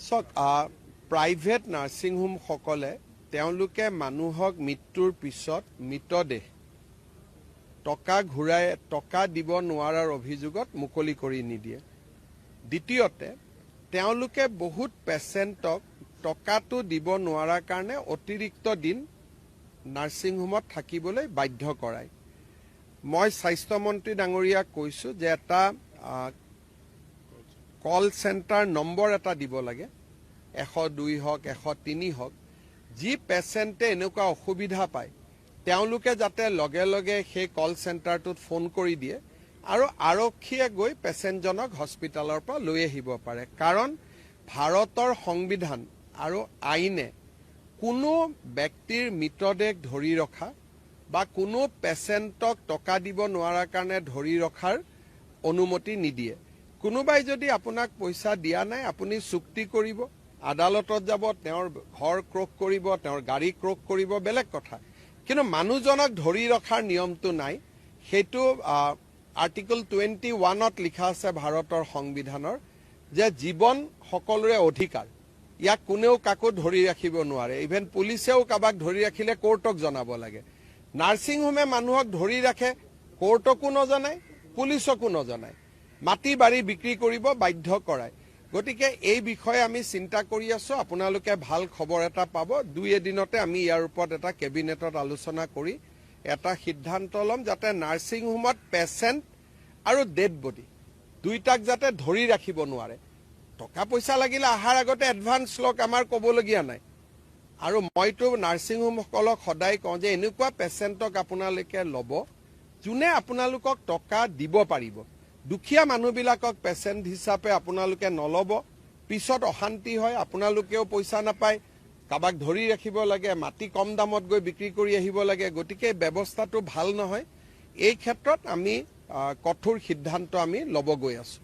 চাওক private nursing হোমসকলে তেওঁলোকে মানুহক মৃত্যুৰ পিছত মৃতদেহ টকা দিব নোৱাৰাৰ অভিযোগত মুকলি কৰি নিদিয়ে। দ্বিতীয়তে তেওঁলোকে বহুত পেচেণ্টক টকাটো দিব নোৱাৰাৰ কাৰণে অতিৰিক্ত দিন নাৰ্ছিং হোমত থাকিবলৈ বাধ্য কৰায়। মই স্বাস্থ্যমন্ত্ৰী ডাঙৰীয়াক কৈছোঁ যে এটা কল চেণ্টাৰ নম্বৰ এটা দিব লাগে, 102 হওক 103 হওক। যি পেচেণ্টে এনেকুৱা অসুবিধা পায় তেওঁলোকে যাতে লগে লগে সেই কল চেণ্টাৰটোত ফোন কৰি দিয়ে আৰু আৰক্ষীয়ে গৈ পেচেণ্টজনক হস্পিটেলৰ পৰা লৈ আহিব পাৰে। কাৰণ ভাৰতৰ সংবিধান আৰু আইনে কোনো ব্যক্তিৰ মৃতদেহ ধৰি ৰখা বা কোনো পেচেণ্টক টকা দিব নোৱাৰাৰ কাৰণে ধৰি ৰখাৰ অনুমতি নিদিয়ে। কোনোবাই যদি আপোনাক পইচা দিয়া নাই আপুনি চুক্তি কৰিব, আদালতত যাব, তেওঁৰ ঘৰ ক্ৰক কৰিব, তেওঁৰ গাড়ী ক্ৰক কৰিব, বেলেগ কথা। কিন্তু মানুহজনক ধৰি ৰখাৰ নিয়মটো নাই। সেইটো আৰ্টিকল 21ত লিখা আছে ভাৰতৰ সংবিধানৰ যে জীৱন সকলোৰে অধিকাৰ, ইয়াক কোনেও কাকো ধৰি ৰাখিব নোৱাৰে। ইভেন পুলিচেও কাৰোবাক ধৰি ৰাখিলে কোৰ্টক জনাব লাগে। নাৰ্ছিং হোমে মানুহক ধৰি ৰাখে, কোৰ্টকো নজনায়, পুলিচকো নজনায়, মাটি বাৰী বিক্ৰী কৰিব বাধ্য কৰায়। গতিকে এই বিষয়ে আমি চিন্তা কৰি আছো। আপোনালোকে ভাল খবৰ এটা পাব। 2 এদিনতে আমি ইয়াৰ ওপৰত এটা কেবিনেটত আলোচনা কৰি এটা সিদ্ধান্ত ল'ম যাতে নাৰ্ছিং হোমত পেচেণ্ট আৰু ডেড বডি দুইটাক যাতে ধৰি ৰাখিব নোৱাৰে। টকা পইচা লাগিলে অহাৰ আগতে এডভান্স লওক, আমাৰ ক'বলগীয়া নাই। আৰু মইতো নাৰ্ছিং হোমসকলক সদায় কওঁ যে এনেকুৱা পেচেণ্টক আপোনালোকে ল'ব যোনে আপোনালোকক টকা দিব পাৰিব। দুখীয়া মানুহবিলাকক পেচেণ্ট হিচাপে আপোনালোকে নল'ব, পিছত অশান্তি হয়, আপোনালোকেও পইচা নাপায়, কাৰোবাক ধৰি ৰাখিব লাগে, মাটি কম দামত গৈ বিক্ৰী কৰি আহিব লাগে। গতিকে ব্যৱস্থাটো ভাল নহয়। এই ক্ষেত্ৰত আমি কঠোৰ সিদ্ধান্ত আমি ল'ব গৈ আছোঁ।